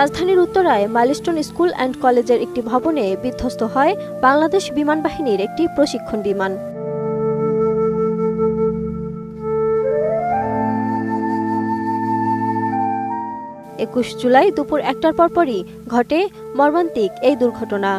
রাজধানীর উত্তরায় milestone school and কলেজের একটি ভবনে বিধ্বস্ত হয় বাংলাদেশ বিমান বাহিনীর একটি প্রশিক্ষণ বিমান। 21 জুলাই দুপুর 1টার পরপরই ঘটে মর্মান্তিক এই দুর্ঘটনা।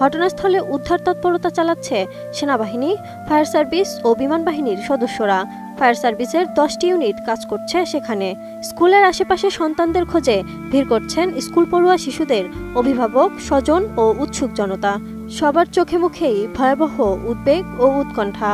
ঘটনাস্থলে উদ্ধার তৎপরতা চালাচ্ছে সেনাবাহিনী, ফায়ার সার্ভিস ও বিমান বাহিনীর সদস্যরা। ফায়ার সার্ভিসের 10টি ইউনিট কাজ করছে সেখানে। স্কুলের আশেপাশে সন্তানদের খোঁজে ভিড় করছেন স্কুল পড়ুয়া শিশুদের অভিভাবক, স্বজন ও উৎসুক জনতা। সবার চোখে মুখেই ভয়াবহ উদ্বেগ ও উৎকণ্ঠা।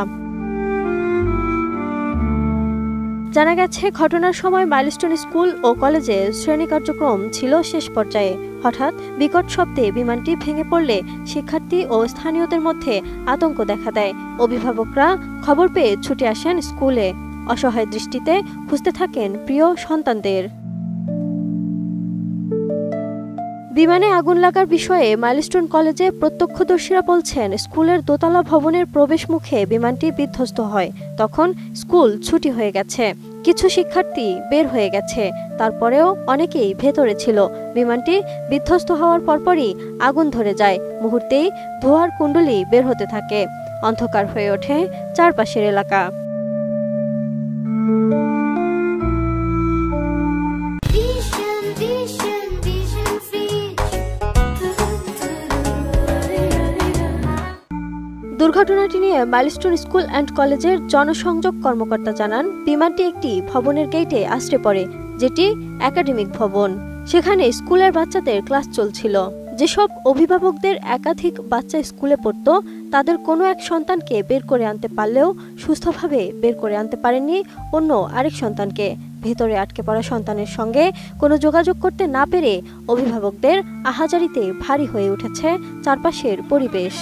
জানা গেছে, ঘটনার সময় মাইলস্টোন স্কুল ও কলেজে শ্রেণী কার্যক্রম ছিল শেষ পর্যায়ে। হঠাৎ বিকট শব্দে বিমানটি ভেঙে পড়লে শিক্ষার্থী ও স্থানীয়দের মধ্যে আতঙ্ক দেখা দেয়। অভিভাবকরা খবর পেয়ে ছুটে আসেন স্কুলে, অসহায় দৃষ্টিতে খুঁজতে থাকেন প্রিয় সন্তানদের। বিমানে আগুন লাগার বিষয়ে মাইলস্টোন কলেজে প্রত্যক্ষদর্শীরা বলছেন, স্কুলের দোতলা ভবনের প্রবেশ মুখে বিমানটি বিধ্বস্ত হয়। তখন স্কুল ছুটি হয়ে গেছে, কিছু শিক্ষার্থী বের হয়ে গেছে, তারপরেও অনেকেই ভেতরে ছিল। বিমানটি বিধ্বস্ত হওয়ার পরপরই আগুন ধরে যায়। মুহূর্তেই ধোঁয়ার কুণ্ডলী বের হতে থাকে। অন্ধকার হয়ে ওঠে চারপাশের এলাকা। দুর্ঘটনাটি নিয়ে মাইলস্টোন স্কুল অ্যান্ড কলেজের জনসংযোগ কর্মকর্তা জানান, বিমানটি একটি ভবনের গেটে আছড়ে পড়ে, যেটি একাডেমিক ভবন। সেখানে স্কুলের বাচ্চাদের ক্লাস চলছিল। যেসব অভিভাবকদের একাধিক বাচ্চা স্কুলে পড়তো, তাদের কোনো এক সন্তানকে বের করে আনতে পারলেও সুস্থভাবে বের করে আনতে পারেননি অন্য আরেক সন্তানকে। ভেতরে আটকে পড়া সন্তানের সঙ্গে কোনো যোগাযোগ করতে না পেরে অভিভাবকদের আহাজারিতে ভারী হয়ে উঠেছে চারপাশের পরিবেশ।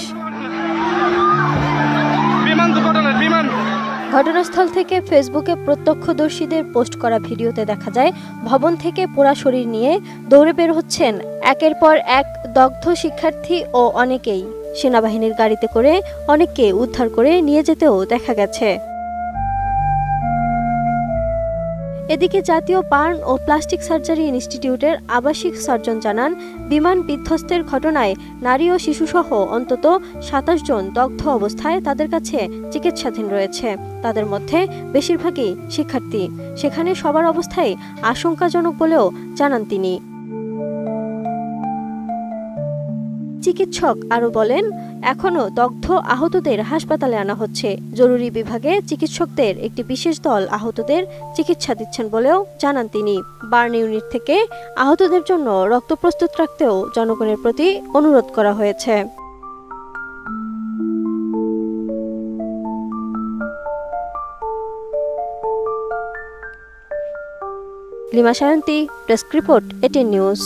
ঘটনাস্থল থেকে ফেসবুকে প্রত্যক্ষদর্শীদের পোস্ট করা ভিডিওতে দেখা যায়, ভবন থেকে পোড়া শরীর নিয়ে দৌড়ে বের হচ্ছেন একের পর এক দগ্ধ শিক্ষার্থী ও অনেকেই। সেনাবাহিনীর গাড়িতে করে অনেককে উদ্ধার করে নিয়ে যেতেও দেখা গেছে। এদিকে জাতীয় বার্ন ও প্লাস্টিক সার্জারি ইনস্টিটিউটের আবাসিক সার্জন জানান, বিমান বিধ্বস্তের ঘটনায় নারী ও শিশুসহ অন্তত 27 জন দগ্ধ অবস্থায় তাদের কাছে চিকিৎসাধীন রয়েছে। তাদের মধ্যে বেশিরভাগই শিক্ষার্থী। সেখানে সবার অবস্থাই আশঙ্কাজনক বলেও জানান তিনি। চিকিৎসক আরও বলেন, এখনও দগ্ধ আহতদের হাসপাতালে আনা হচ্ছে। জরুরি বিভাগে চিকিৎসকদের একটি বিশেষ দল আহতদের চিকিৎসা দিচ্ছেন বলেও জানান তিনি। বার্ন ইউনিট থেকে আহতদের জন্য রক্ত প্রস্তুত রাখতেও জনগণের প্রতি অনুরোধ করা হয়েছে। Lima Sayanti, desk report, 18 news.